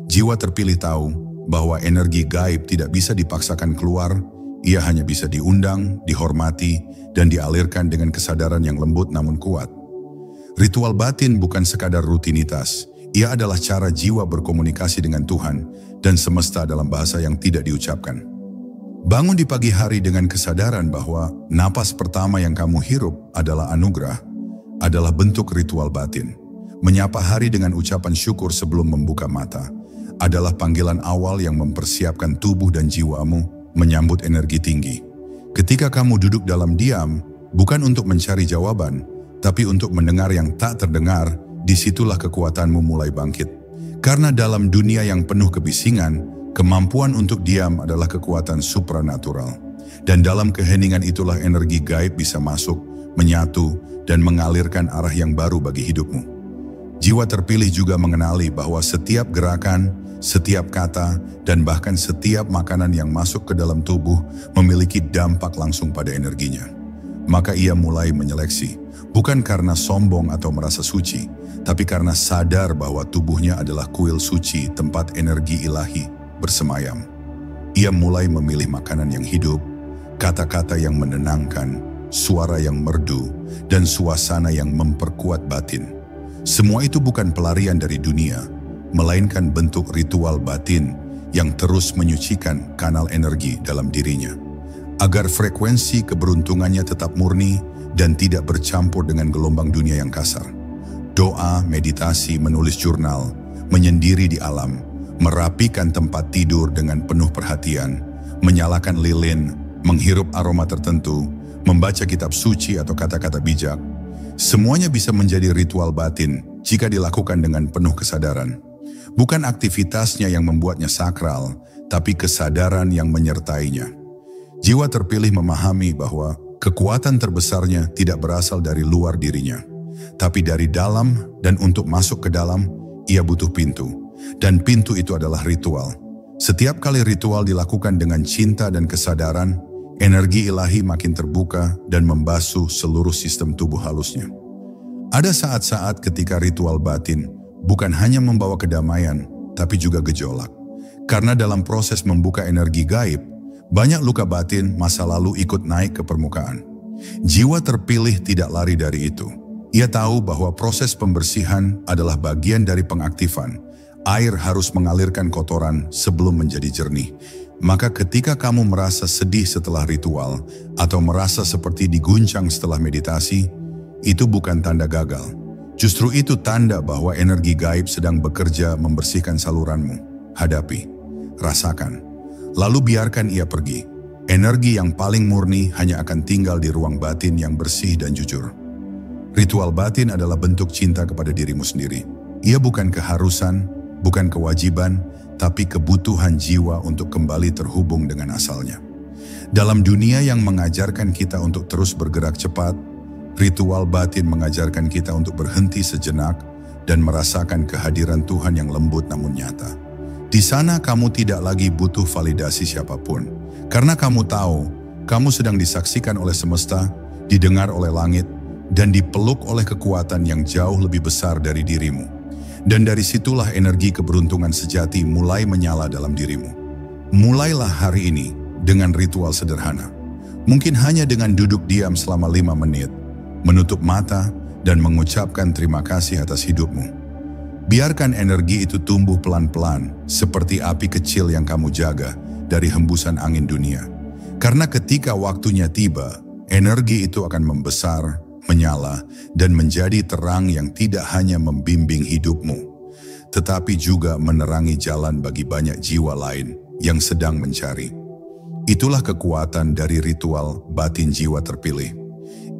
A: Jiwa terpilih tahu bahwa energi gaib tidak bisa dipaksakan keluar. Ia hanya bisa diundang, dihormati, dan dialirkan dengan kesadaran yang lembut namun kuat. Ritual batin bukan sekadar rutinitas. Ia adalah cara jiwa berkomunikasi dengan Tuhan dan semesta dalam bahasa yang tidak diucapkan. Bangun di pagi hari dengan kesadaran bahwa napas pertama yang kamu hirup adalah anugerah, adalah bentuk ritual batin. Menyapa hari dengan ucapan syukur sebelum membuka mata, adalah panggilan awal yang mempersiapkan tubuh dan jiwamu menyambut energi tinggi. Ketika kamu duduk dalam diam, bukan untuk mencari jawaban, tapi untuk mendengar yang tak terdengar, disitulah kekuatanmu mulai bangkit. Karena dalam dunia yang penuh kebisingan, kemampuan untuk diam adalah kekuatan supranatural. Dan dalam keheningan itulah energi gaib bisa masuk, menyatu, dan mengalirkan arah yang baru bagi hidupmu. Jiwa terpilih juga mengenali bahwa setiap gerakan, setiap kata, dan bahkan setiap makanan yang masuk ke dalam tubuh memiliki dampak langsung pada energinya. Maka ia mulai menyeleksi, bukan karena sombong atau merasa suci, tapi karena sadar bahwa tubuhnya adalah kuil suci, tempat energi ilahi bersemayam. Ia mulai memilih makanan yang hidup, kata-kata yang menenangkan, suara yang merdu, dan suasana yang memperkuat batin. Semua itu bukan pelarian dari dunia, melainkan bentuk ritual batin yang terus menyucikan kanal energi dalam dirinya, agar frekuensi keberuntungannya tetap murni dan tidak bercampur dengan gelombang dunia yang kasar. Doa, meditasi, menulis jurnal, menyendiri di alam, merapikan tempat tidur dengan penuh perhatian, menyalakan lilin, menghirup aroma tertentu, membaca kitab suci atau kata-kata bijak, semuanya bisa menjadi ritual batin jika dilakukan dengan penuh kesadaran. Bukan aktivitasnya yang membuatnya sakral, tapi kesadaran yang menyertainya. Jiwa terpilih memahami bahwa kekuatan terbesarnya tidak berasal dari luar dirinya, tapi dari dalam, dan untuk masuk ke dalam, ia butuh pintu. Dan pintu itu adalah ritual. Setiap kali ritual dilakukan dengan cinta dan kesadaran, energi ilahi makin terbuka dan membasuh seluruh sistem tubuh halusnya. Ada saat-saat ketika ritual batin bukan hanya membawa kedamaian, tapi juga gejolak. Karena dalam proses membuka energi gaib, banyak luka batin masa lalu ikut naik ke permukaan. Jiwa terpilih tidak lari dari itu. Ia tahu bahwa proses pembersihan adalah bagian dari pengaktifan. Air harus mengalirkan kotoran sebelum menjadi jernih. Maka ketika kamu merasa sedih setelah ritual, atau merasa seperti diguncang setelah meditasi, itu bukan tanda gagal. Justru itu tanda bahwa energi gaib sedang bekerja membersihkan saluranmu. Hadapi, rasakan, lalu biarkan ia pergi. Energi yang paling murni hanya akan tinggal di ruang batin yang bersih dan jujur. Ritual batin adalah bentuk cinta kepada dirimu sendiri. Ia bukan keharusan, bukan kewajiban, tapi kebutuhan jiwa untuk kembali terhubung dengan asalnya. Dalam dunia yang mengajarkan kita untuk terus bergerak cepat, ritual batin mengajarkan kita untuk berhenti sejenak dan merasakan kehadiran Tuhan yang lembut namun nyata. Di sana kamu tidak lagi butuh validasi siapapun, karena kamu tahu kamu sedang disaksikan oleh semesta, didengar oleh langit, dan dipeluk oleh kekuatan yang jauh lebih besar dari dirimu. Dan dari situlah energi keberuntungan sejati mulai menyala dalam dirimu. Mulailah hari ini dengan ritual sederhana. Mungkin hanya dengan duduk diam selama 5 menit, menutup mata dan mengucapkan terima kasih atas hidupmu. Biarkan energi itu tumbuh pelan-pelan seperti api kecil yang kamu jaga dari hembusan angin dunia. Karena ketika waktunya tiba, energi itu akan membesar, menyala, dan menjadi terang yang tidak hanya membimbing hidupmu, tetapi juga menerangi jalan bagi banyak jiwa lain yang sedang mencari. Itulah kekuatan dari ritual batin jiwa terpilih.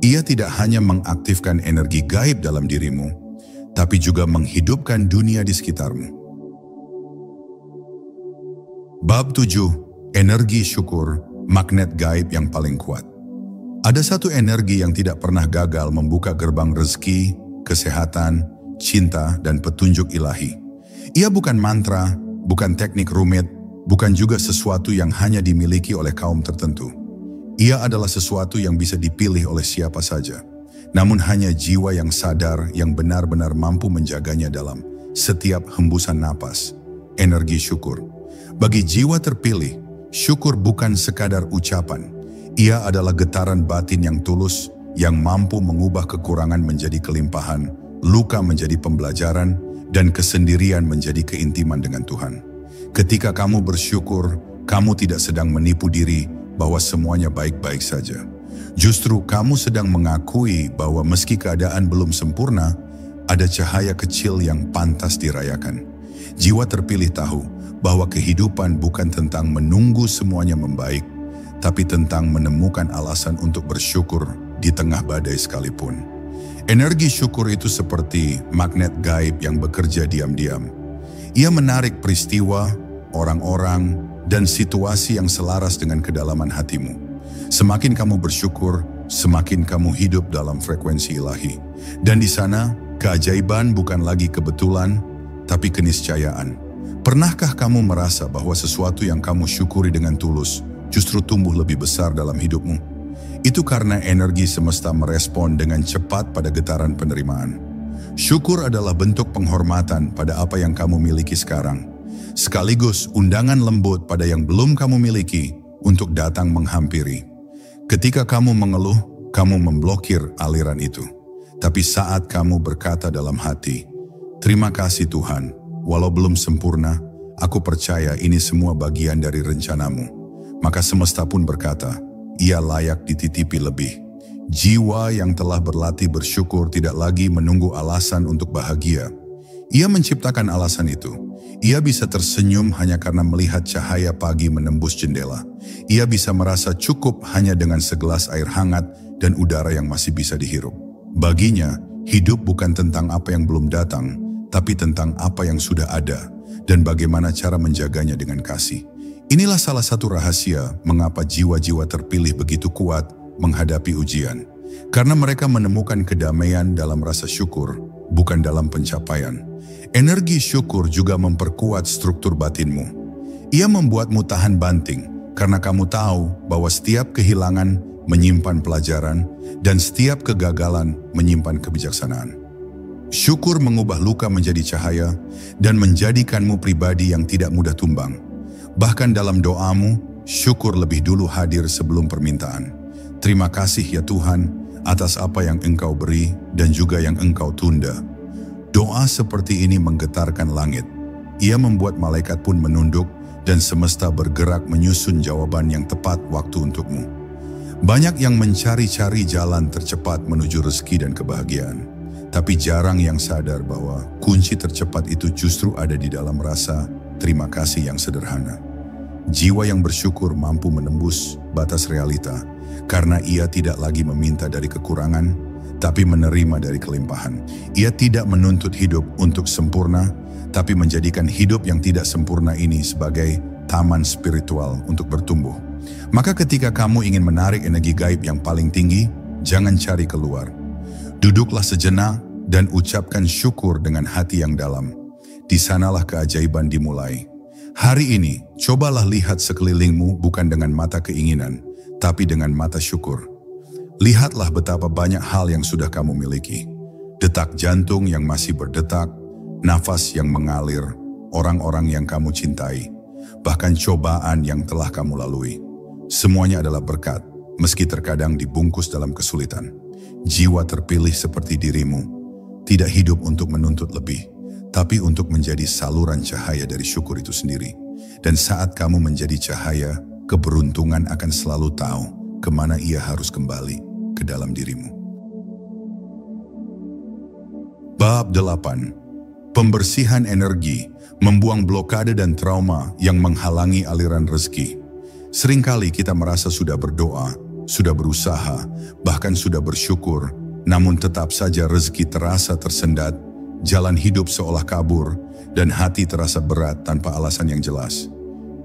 A: Ia tidak hanya mengaktifkan energi gaib dalam dirimu, tapi juga menghidupkan dunia di sekitarmu. Bab 7. Energi syukur, magnet gaib yang paling kuat. Ada satu energi yang tidak pernah gagal membuka gerbang rezeki, kesehatan, cinta, dan petunjuk ilahi. Ia bukan mantra, bukan teknik rumit, bukan juga sesuatu yang hanya dimiliki oleh kaum tertentu. Ia adalah sesuatu yang bisa dipilih oleh siapa saja. Namun hanya jiwa yang sadar yang benar-benar mampu menjaganya dalam setiap hembusan napas. Energi syukur. Bagi jiwa terpilih, syukur bukan sekadar ucapan. Ia adalah getaran batin yang tulus, yang mampu mengubah kekurangan menjadi kelimpahan, luka menjadi pembelajaran, dan kesendirian menjadi keintiman dengan Tuhan. Ketika kamu bersyukur, kamu tidak sedang menipu diri bahwa semuanya baik-baik saja. Justru kamu sedang mengakui bahwa meski keadaan belum sempurna, ada cahaya kecil yang pantas dirayakan. Jiwa terpilih tahu bahwa kehidupan bukan tentang menunggu semuanya membaik, tapi tentang menemukan alasan untuk bersyukur di tengah badai sekalipun. Energi syukur itu seperti magnet gaib yang bekerja diam-diam. Ia menarik peristiwa, orang-orang, dan situasi yang selaras dengan kedalaman hatimu. Semakin kamu bersyukur, semakin kamu hidup dalam frekuensi ilahi. Dan di sana, keajaiban bukan lagi kebetulan, tapi keniscayaan. Pernahkah kamu merasa bahwa sesuatu yang kamu syukuri dengan tulus justru tumbuh lebih besar dalam hidupmu? Itu karena energi semesta merespon dengan cepat pada getaran penerimaan. Syukur adalah bentuk penghormatan pada apa yang kamu miliki sekarang, sekaligus undangan lembut pada yang belum kamu miliki untuk datang menghampiri. Ketika kamu mengeluh, kamu memblokir aliran itu. Tapi saat kamu berkata dalam hati, "Terima kasih Tuhan, walau belum sempurna, aku percaya ini semua bagian dari rencanamu," maka semesta pun berkata, "Ia layak dititipi lebih." Jiwa yang telah berlatih bersyukur tidak lagi menunggu alasan untuk bahagia. Ia menciptakan alasan itu. Ia bisa tersenyum hanya karena melihat cahaya pagi menembus jendela. Ia bisa merasa cukup hanya dengan segelas air hangat dan udara yang masih bisa dihirup. Baginya, hidup bukan tentang apa yang belum datang, tapi tentang apa yang sudah ada dan bagaimana cara menjaganya dengan kasih. Inilah salah satu rahasia mengapa jiwa-jiwa terpilih begitu kuat menghadapi ujian. Karena mereka menemukan kedamaian dalam rasa syukur, bukan dalam pencapaian. Energi syukur juga memperkuat struktur batinmu. Ia membuatmu tahan banting, karena kamu tahu bahwa setiap kehilangan menyimpan pelajaran, dan setiap kegagalan menyimpan kebijaksanaan. Syukur mengubah luka menjadi cahaya, dan menjadikanmu pribadi yang tidak mudah tumbang. Bahkan dalam doamu, syukur lebih dulu hadir sebelum permintaan. Terima kasih ya Tuhan atas apa yang Engkau beri dan juga yang Engkau tunda. Doa seperti ini menggetarkan langit. Ia membuat malaikat pun menunduk dan semesta bergerak menyusun jawaban yang tepat waktu untukmu. Banyak yang mencari-cari jalan tercepat menuju rezeki dan kebahagiaan. Tapi jarang yang sadar bahwa kunci tercepat itu justru ada di dalam rasa terima kasih yang sederhana. Jiwa yang bersyukur mampu menembus batas realita karena ia tidak lagi meminta dari kekurangan, tapi menerima dari kelimpahan. Ia tidak menuntut hidup untuk sempurna, tapi menjadikan hidup yang tidak sempurna ini sebagai taman spiritual untuk bertumbuh. Maka ketika kamu ingin menarik energi gaib yang paling tinggi, jangan cari keluar. Duduklah sejenak dan ucapkan syukur dengan hati yang dalam. Di sanalah keajaiban dimulai. Hari ini, cobalah lihat sekelilingmu bukan dengan mata keinginan, tapi dengan mata syukur. Lihatlah betapa banyak hal yang sudah kamu miliki. Detak jantung yang masih berdetak, nafas yang mengalir, orang-orang yang kamu cintai. bahkan cobaan yang telah kamu lalui. Semuanya adalah berkat, meski terkadang dibungkus dalam kesulitan. Jiwa terpilih seperti dirimu, tidak hidup untuk menuntut lebih, tapi untuk menjadi saluran cahaya dari syukur itu sendiri. Dan saat kamu menjadi cahaya, keberuntungan akan selalu tahu kemana ia harus kembali ke dalam dirimu. Bab 8. Pembersihan energi, membuang blokade dan trauma yang menghalangi aliran rezeki. Seringkali kita merasa sudah berdoa, sudah berusaha, bahkan sudah bersyukur, namun tetap saja rezeki terasa tersendat, jalan hidup seolah kabur, dan hati terasa berat tanpa alasan yang jelas.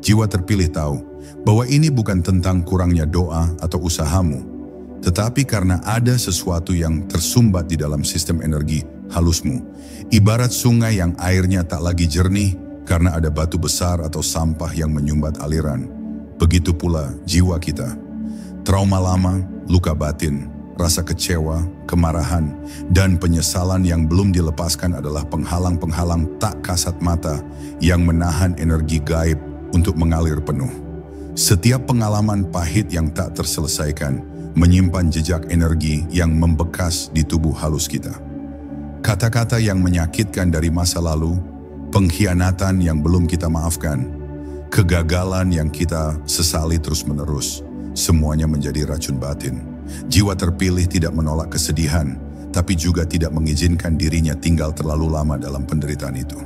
A: Jiwa terpilih tahu bahwa ini bukan tentang kurangnya doa atau usahamu, tetapi karena ada sesuatu yang tersumbat di dalam sistem energi halusmu, ibarat sungai yang airnya tak lagi jernih karena ada batu besar atau sampah yang menyumbat aliran. Begitu pula jiwa kita. Trauma lama, luka batin, rasa kecewa, kemarahan, dan penyesalan yang belum dilepaskan adalah penghalang-penghalang tak kasat mata yang menahan energi gaib untuk mengalir penuh. Setiap pengalaman pahit yang tak terselesaikan menyimpan jejak energi yang membekas di tubuh halus kita. Kata-kata yang menyakitkan dari masa lalu, pengkhianatan yang belum kita maafkan, kegagalan yang kita sesali terus-menerus, semuanya menjadi racun batin. Jiwa terpilih tidak menolak kesedihan, tapi juga tidak mengizinkan dirinya tinggal terlalu lama dalam penderitaan itu.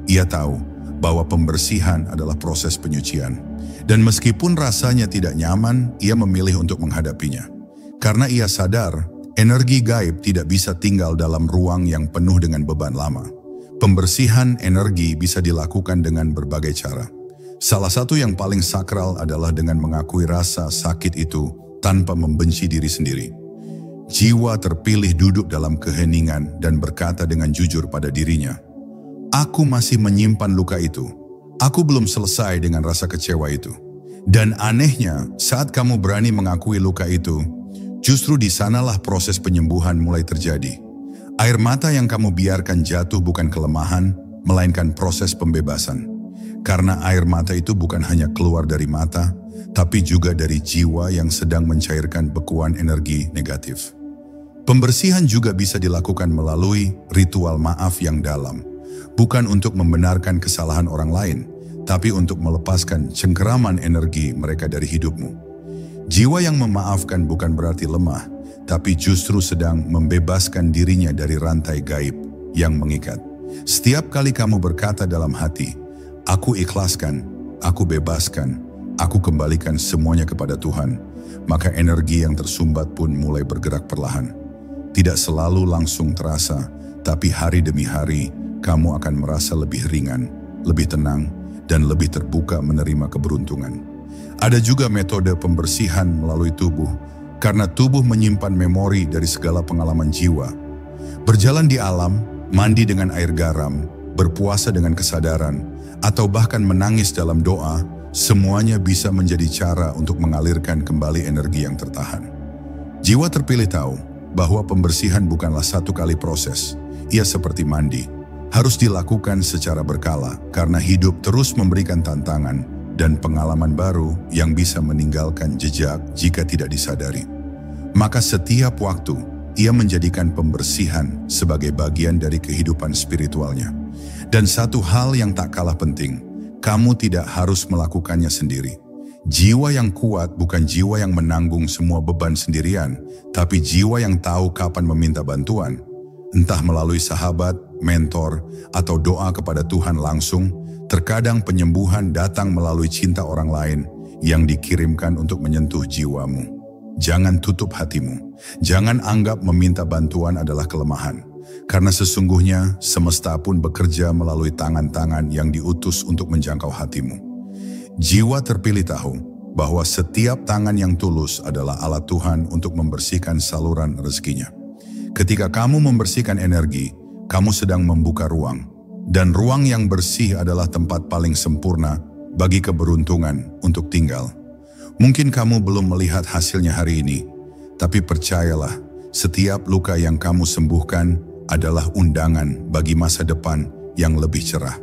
A: Ia tahu bahwa pembersihan adalah proses penyucian, dan meskipun rasanya tidak nyaman, ia memilih untuk menghadapinya. Karena ia sadar, energi gaib tidak bisa tinggal dalam ruang yang penuh dengan beban lama. Pembersihan energi bisa dilakukan dengan berbagai cara. Salah satu yang paling sakral adalah dengan mengakui rasa sakit itu tanpa membenci diri sendiri. Jiwa terpilih duduk dalam keheningan dan berkata dengan jujur pada dirinya, "Aku masih menyimpan luka itu. Aku belum selesai dengan rasa kecewa itu." Dan anehnya, saat kamu berani mengakui luka itu, justru di sanalah proses penyembuhan mulai terjadi. Air mata yang kamu biarkan jatuh bukan kelemahan, melainkan proses pembebasan. Karena air mata itu bukan hanya keluar dari mata, tapi juga dari jiwa yang sedang mencairkan bekuan energi negatif. Pembersihan juga bisa dilakukan melalui ritual maaf yang dalam. Bukan untuk membenarkan kesalahan orang lain, tapi untuk melepaskan cengkeraman energi mereka dari hidupmu. Jiwa yang memaafkan bukan berarti lemah, tapi justru sedang membebaskan dirinya dari rantai gaib yang mengikat. Setiap kali kamu berkata dalam hati, "Aku ikhlaskan, aku bebaskan, aku kembalikan semuanya kepada Tuhan," maka energi yang tersumbat pun mulai bergerak perlahan. Tidak selalu langsung terasa, tapi hari demi hari kamu akan merasa lebih ringan, lebih tenang, dan lebih terbuka menerima keberuntungan. Ada juga metode pembersihan melalui tubuh, karena tubuh menyimpan memori dari segala pengalaman jiwa. Berjalan di alam, mandi dengan air garam, berpuasa dengan kesadaran, atau bahkan menangis dalam doa, semuanya bisa menjadi cara untuk mengalirkan kembali energi yang tertahan. Jiwa terpilih tahu bahwa pembersihan bukanlah satu kali proses. Ia seperti mandi, harus dilakukan secara berkala karena hidup terus memberikan tantangan dan pengalaman baru yang bisa meninggalkan jejak jika tidak disadari. Maka setiap waktu, ia menjadikan pembersihan sebagai bagian dari kehidupan spiritualnya. Dan satu hal yang tak kalah penting, kamu tidak harus melakukannya sendiri. Jiwa yang kuat bukan jiwa yang menanggung semua beban sendirian, tapi jiwa yang tahu kapan meminta bantuan. Entah melalui sahabat, mentor, atau doa kepada Tuhan langsung, terkadang penyembuhan datang melalui cinta orang lain yang dikirimkan untuk menyentuh jiwamu. Jangan tutup hatimu. Jangan anggap meminta bantuan adalah kelemahan. Karena sesungguhnya semesta pun bekerja melalui tangan-tangan yang diutus untuk menjangkau hatimu. Jiwa terpilih tahu bahwa setiap tangan yang tulus adalah alat Tuhan untuk membersihkan saluran rezekinya. Ketika kamu membersihkan energi, kamu sedang membuka ruang. Dan ruang yang bersih adalah tempat paling sempurna bagi keberuntungan untuk tinggal. Mungkin kamu belum melihat hasilnya hari ini, tapi percayalah, setiap luka yang kamu sembuhkan adalah undangan bagi masa depan yang lebih cerah.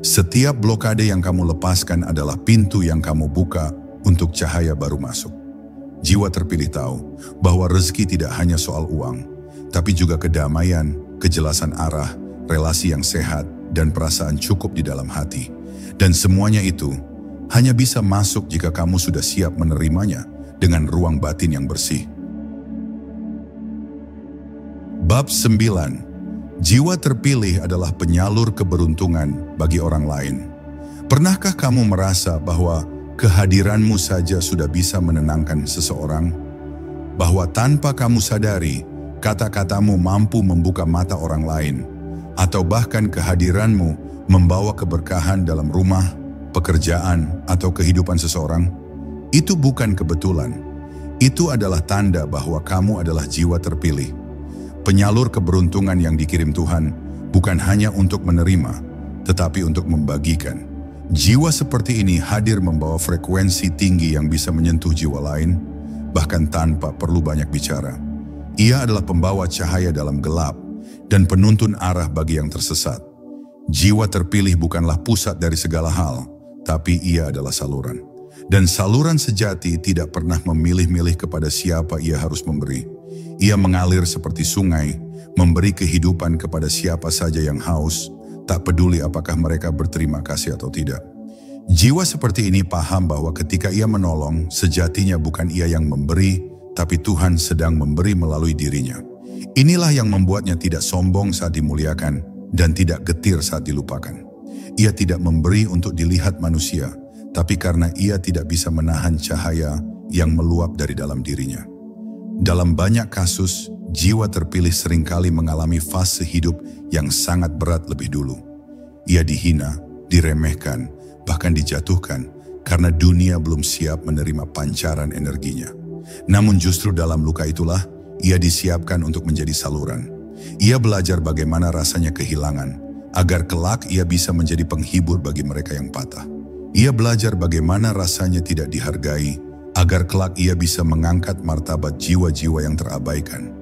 A: Setiap blokade yang kamu lepaskan adalah pintu yang kamu buka untuk cahaya baru masuk. Jiwa terpilih tahu bahwa rezeki tidak hanya soal uang, tapi juga kedamaian, kejelasan arah, relasi yang sehat, dan perasaan cukup di dalam hati. Dan semuanya itu hanya bisa masuk jika kamu sudah siap menerimanya dengan ruang batin yang bersih. Bab 9. Jiwa terpilih adalah penyalur keberuntungan bagi orang lain. Pernahkah kamu merasa bahwa kehadiranmu saja sudah bisa menenangkan seseorang? Bahwa tanpa kamu sadari, kata-katamu mampu membuka mata orang lain, atau bahkan kehadiranmu membawa keberkahan dalam rumah, pekerjaan, atau kehidupan seseorang? Itu bukan kebetulan. Itu adalah tanda bahwa kamu adalah jiwa terpilih. Penyalur keberuntungan yang dikirim Tuhan bukan hanya untuk menerima, tetapi untuk membagikan. Jiwa seperti ini hadir membawa frekuensi tinggi yang bisa menyentuh jiwa lain, bahkan tanpa perlu banyak bicara. Ia adalah pembawa cahaya dalam gelap dan penuntun arah bagi yang tersesat. Jiwa terpilih bukanlah pusat dari segala hal, tapi ia adalah saluran. Dan saluran sejati tidak pernah memilih-milih kepada siapa ia harus memberi. Ia mengalir seperti sungai, memberi kehidupan kepada siapa saja yang haus, tak peduli apakah mereka berterima kasih atau tidak. Jiwa seperti ini paham bahwa ketika ia menolong, sejatinya bukan ia yang memberi, tapi Tuhan sedang memberi melalui dirinya. Inilah yang membuatnya tidak sombong saat dimuliakan dan tidak getir saat dilupakan. Ia tidak memberi untuk dilihat manusia, tapi karena ia tidak bisa menahan cahaya yang meluap dari dalam dirinya. Dalam banyak kasus, jiwa terpilih seringkali mengalami fase hidup yang sangat berat lebih dulu. Ia dihina, diremehkan, bahkan dijatuhkan karena dunia belum siap menerima pancaran energinya. Namun justru dalam luka itulah, ia disiapkan untuk menjadi saluran. Ia belajar bagaimana rasanya kehilangan, agar kelak ia bisa menjadi penghibur bagi mereka yang patah. Ia belajar bagaimana rasanya tidak dihargai, agar kelak ia bisa mengangkat martabat jiwa-jiwa yang terabaikan.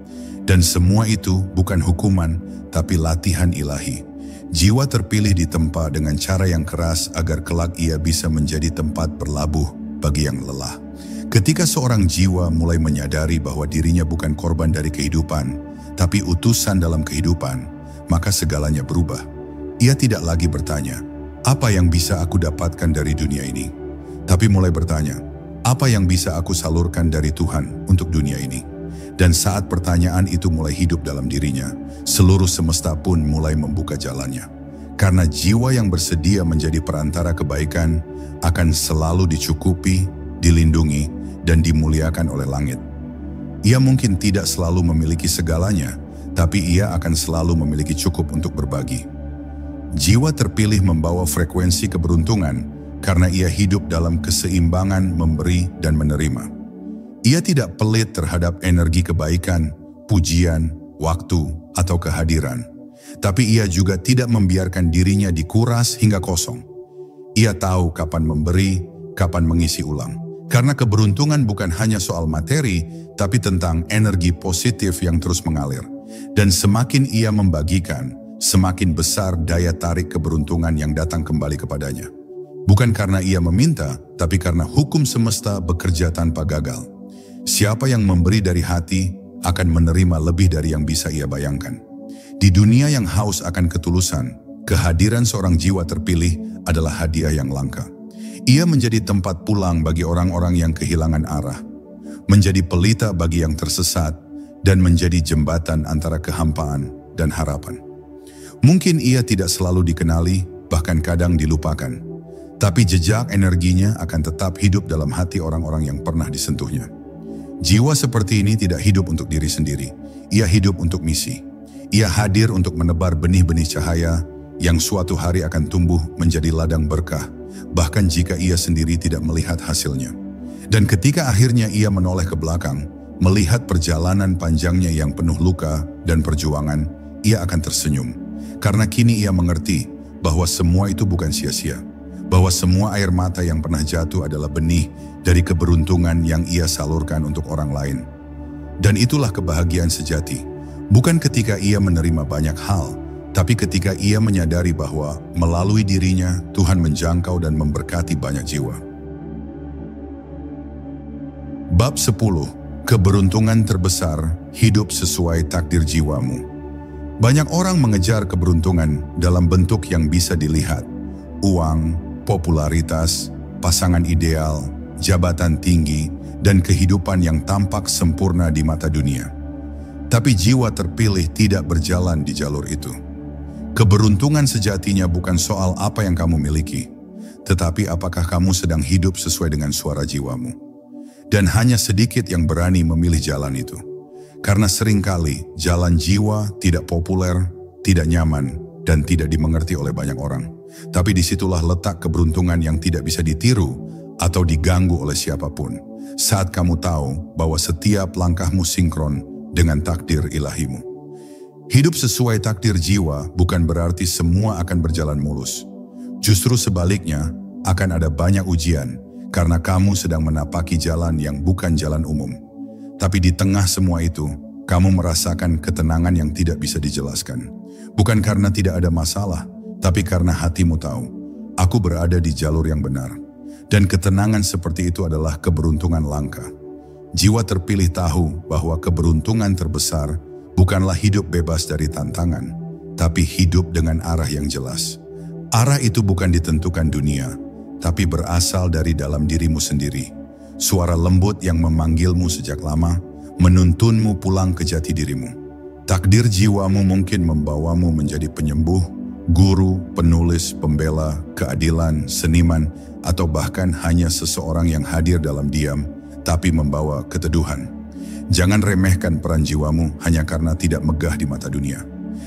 A: Dan semua itu bukan hukuman, tapi latihan ilahi. Jiwa terpilih ditempa dengan cara yang keras agar kelak ia bisa menjadi tempat berlabuh bagi yang lelah. Ketika seorang jiwa mulai menyadari bahwa dirinya bukan korban dari kehidupan, tapi utusan dalam kehidupan, maka segalanya berubah. Ia tidak lagi bertanya, apa yang bisa aku dapatkan dari dunia ini? Tapi mulai bertanya, apa yang bisa aku salurkan dari Tuhan untuk dunia ini? Dan saat pertanyaan itu mulai hidup dalam dirinya, seluruh semesta pun mulai membuka jalannya. Karena jiwa yang bersedia menjadi perantara kebaikan akan selalu dicukupi, dilindungi, dan dimuliakan oleh langit. Ia mungkin tidak selalu memiliki segalanya, tapi ia akan selalu memiliki cukup untuk berbagi. Jiwa terpilih membawa frekuensi keberuntungan, karena ia hidup dalam keseimbangan memberi dan menerima. Ia tidak pelit terhadap energi kebaikan, pujian, waktu, atau kehadiran. Tapi ia juga tidak membiarkan dirinya dikuras hingga kosong. Ia tahu kapan memberi, kapan mengisi ulang. Karena keberuntungan bukan hanya soal materi, tapi tentang energi positif yang terus mengalir. Dan semakin ia membagikan, semakin besar daya tarik keberuntungan yang datang kembali kepadanya. Bukan karena ia meminta, tapi karena hukum semesta bekerja tanpa gagal. Siapa yang memberi dari hati akan menerima lebih dari yang bisa ia bayangkan. Di dunia yang haus akan ketulusan, kehadiran seorang jiwa terpilih adalah hadiah yang langka. Ia menjadi tempat pulang bagi orang-orang yang kehilangan arah, menjadi pelita bagi yang tersesat, dan menjadi jembatan antara kehampaan dan harapan. Mungkin ia tidak selalu dikenali, bahkan kadang dilupakan. Tapi jejak energinya akan tetap hidup dalam hati orang-orang yang pernah disentuhnya. Jiwa seperti ini tidak hidup untuk diri sendiri. Ia hidup untuk misi. Ia hadir untuk menebar benih-benih cahaya yang suatu hari akan tumbuh menjadi ladang berkah, bahkan jika ia sendiri tidak melihat hasilnya. Dan ketika akhirnya ia menoleh ke belakang, melihat perjalanan panjangnya yang penuh luka dan perjuangan, ia akan tersenyum. Karena kini ia mengerti bahwa semua itu bukan sia-sia. Bahwa semua air mata yang pernah jatuh adalah benih dari keberuntungan yang ia salurkan untuk orang lain. Dan itulah kebahagiaan sejati. Bukan ketika ia menerima banyak hal, Tapi ketika ia menyadari bahwa melalui dirinya Tuhan menjangkau dan memberkati banyak jiwa. Bab 10. Keberuntungan terbesar, hidup sesuai takdir jiwamu. Banyak orang mengejar keberuntungan dalam bentuk yang bisa dilihat. Uang, popularitas, pasangan ideal, jabatan tinggi, dan kehidupan yang tampak sempurna di mata dunia. Tapi jiwa terpilih tidak berjalan di jalur itu. Keberuntungan sejatinya bukan soal apa yang kamu miliki, tetapi apakah kamu sedang hidup sesuai dengan suara jiwamu. Dan hanya sedikit yang berani memilih jalan itu. Karena seringkali jalan jiwa tidak populer, tidak nyaman, dan tidak dimengerti oleh banyak orang. Tapi disitulah letak keberuntungan yang tidak bisa ditiru atau diganggu oleh siapapun. Saat kamu tahu bahwa setiap langkahmu sinkron dengan takdir ilahimu. Hidup sesuai takdir jiwa bukan berarti semua akan berjalan mulus. Justru sebaliknya, akan ada banyak ujian karena kamu sedang menapaki jalan yang bukan jalan umum. Tapi di tengah semua itu, kamu merasakan ketenangan yang tidak bisa dijelaskan. Bukan karena tidak ada masalah, tapi karena hatimu tahu, aku berada di jalur yang benar. Dan ketenangan seperti itu adalah keberuntungan langka. Jiwa terpilih tahu bahwa keberuntungan terbesar bukanlah hidup bebas dari tantangan, tapi hidup dengan arah yang jelas. Arah itu bukan ditentukan dunia, tapi berasal dari dalam dirimu sendiri. Suara lembut yang memanggilmu sejak lama, menuntunmu pulang ke jati dirimu. Takdir jiwamu mungkin membawamu menjadi penyembuh, guru, penulis, pembela, keadilan, seniman, atau bahkan hanya seseorang yang hadir dalam diam, tapi membawa keteduhan. Jangan remehkan peran jiwamu hanya karena tidak megah di mata dunia.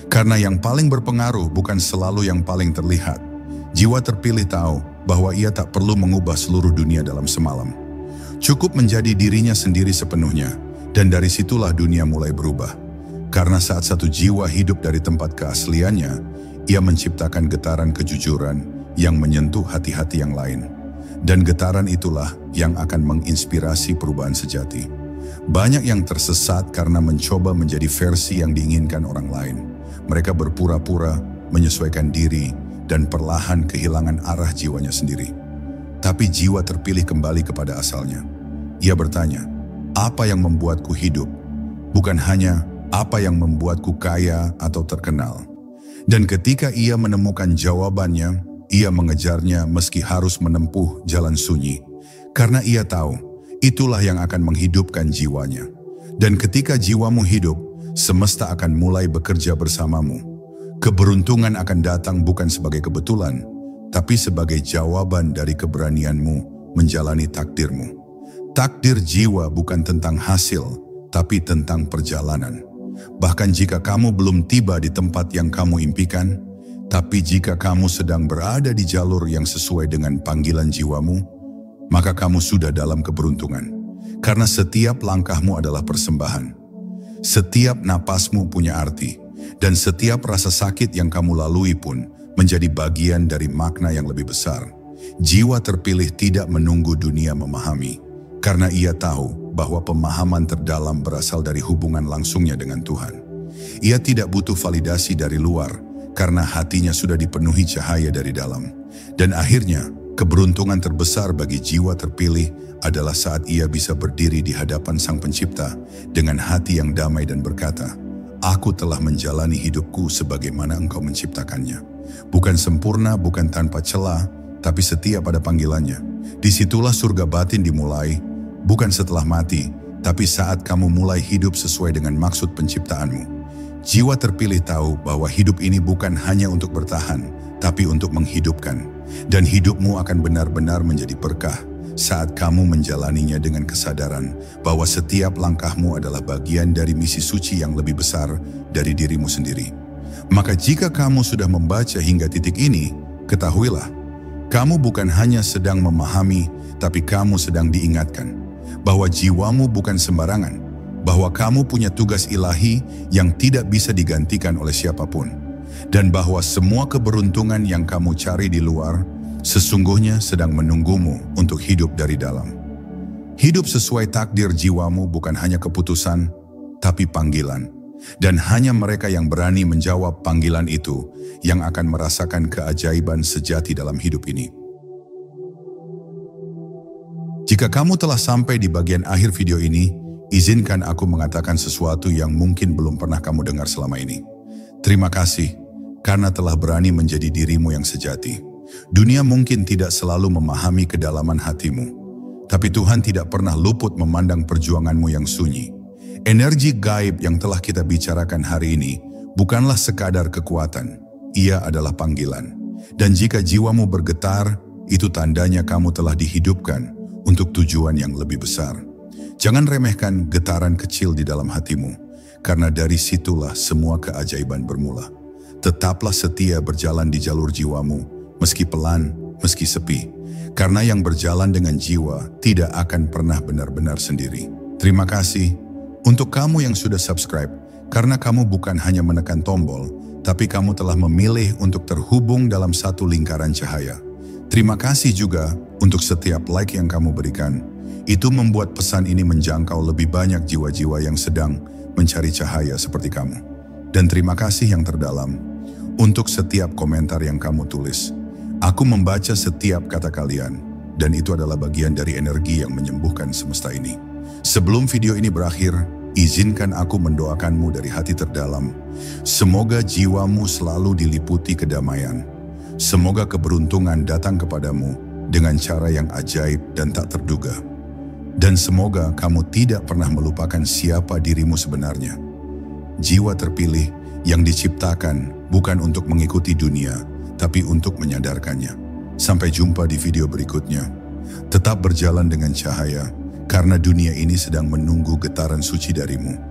A: Karena yang paling berpengaruh bukan selalu yang paling terlihat. Jiwa terpilih tahu bahwa ia tak perlu mengubah seluruh dunia dalam semalam. Cukup menjadi dirinya sendiri sepenuhnya, dan dari situlah dunia mulai berubah. Karena saat satu jiwa hidup dari tempat keasliannya, ia menciptakan getaran kejujuran yang menyentuh hati-hati yang lain. Dan getaran itulah yang akan menginspirasi perubahan sejati. Banyak yang tersesat karena mencoba menjadi versi yang diinginkan orang lain. Mereka berpura-pura, menyesuaikan diri, dan perlahan kehilangan arah jiwanya sendiri. Tapi jiwa terpilih kembali kepada asalnya. Ia bertanya, apa yang membuatku hidup? Bukan hanya apa yang membuatku kaya atau terkenal. Dan ketika ia menemukan jawabannya, ia mengejarnya meski harus menempuh jalan sunyi. Karena ia tahu, itulah yang akan menghidupkan jiwanya. Dan ketika jiwamu hidup, semesta akan mulai bekerja bersamamu. Keberuntungan akan datang bukan sebagai kebetulan, tapi sebagai jawaban dari keberanianmu menjalani takdirmu. Takdir jiwa bukan tentang hasil, tapi tentang perjalanan. Bahkan jika kamu belum tiba di tempat yang kamu impikan, tapi jika kamu sedang berada di jalur yang sesuai dengan panggilan jiwamu, maka kamu sudah dalam keberuntungan. Karena setiap langkahmu adalah persembahan. Setiap napasmu punya arti. Dan setiap rasa sakit yang kamu lalui pun menjadi bagian dari makna yang lebih besar. Jiwa terpilih tidak menunggu dunia memahami. Karena ia tahu bahwa pemahaman terdalam berasal dari hubungan langsungnya dengan Tuhan. Ia tidak butuh validasi dari luar, karena hatinya sudah dipenuhi cahaya dari dalam. Dan akhirnya, keberuntungan terbesar bagi jiwa terpilih adalah saat ia bisa berdiri di hadapan Sang Pencipta dengan hati yang damai dan berkata, "Aku telah menjalani hidupku sebagaimana Engkau menciptakannya. Bukan sempurna, bukan tanpa celah, tapi setia pada panggilannya." Disitulah surga batin dimulai, bukan setelah mati, tapi saat kamu mulai hidup sesuai dengan maksud penciptaanmu. Jiwa terpilih tahu bahwa hidup ini bukan hanya untuk bertahan, tapi untuk menghidupkan. Dan hidupmu akan benar-benar menjadi berkah saat kamu menjalaninya dengan kesadaran bahwa setiap langkahmu adalah bagian dari misi suci yang lebih besar dari dirimu sendiri. Maka jika kamu sudah membaca hingga titik ini, ketahuilah, kamu bukan hanya sedang memahami, tapi kamu sedang diingatkan bahwa jiwamu bukan sembarangan, bahwa kamu punya tugas ilahi yang tidak bisa digantikan oleh siapapun. Dan bahwa semua keberuntungan yang kamu cari di luar sesungguhnya sedang menunggumu untuk hidup dari dalam. Hidup sesuai takdir jiwamu bukan hanya keputusan, tapi panggilan. Dan hanya mereka yang berani menjawab panggilan itu yang akan merasakan keajaiban sejati dalam hidup ini. Jika kamu telah sampai di bagian akhir video ini, izinkan aku mengatakan sesuatu yang mungkin belum pernah kamu dengar selama ini. Terima kasih, karena telah berani menjadi dirimu yang sejati. Dunia mungkin tidak selalu memahami kedalaman hatimu, tapi Tuhan tidak pernah luput memandang perjuanganmu yang sunyi. Energi gaib yang telah kita bicarakan hari ini bukanlah sekadar kekuatan, ia adalah panggilan. Dan jika jiwamu bergetar, itu tandanya kamu telah dihidupkan untuk tujuan yang lebih besar. Jangan remehkan getaran kecil di dalam hatimu, karena dari situlah semua keajaiban bermula. Tetaplah setia berjalan di jalur jiwamu, meski pelan, meski sepi, karena yang berjalan dengan jiwa tidak akan pernah benar-benar sendiri. Terima kasih untuk kamu yang sudah subscribe, karena kamu bukan hanya menekan tombol, tapi kamu telah memilih untuk terhubung dalam satu lingkaran cahaya. Terima kasih juga untuk setiap like yang kamu berikan. Itu membuat pesan ini menjangkau lebih banyak jiwa-jiwa yang sedang mencari cahaya seperti kamu. Dan terima kasih yang terdalam untuk setiap komentar yang kamu tulis. Aku membaca setiap kata kalian, dan itu adalah bagian dari energi yang menyembuhkan semesta ini. Sebelum video ini berakhir, izinkan aku mendoakanmu dari hati terdalam. Semoga jiwamu selalu diliputi kedamaian. Semoga keberuntungan datang kepadamu dengan cara yang ajaib dan tak terduga. Dan semoga kamu tidak pernah melupakan siapa dirimu sebenarnya. Jiwa terpilih yang diciptakan bukan untuk mengikuti dunia, tapi untuk menyadarkannya. Sampai jumpa di video berikutnya. Tetap berjalan dengan cahaya, karena dunia ini sedang menunggu getaran suci darimu.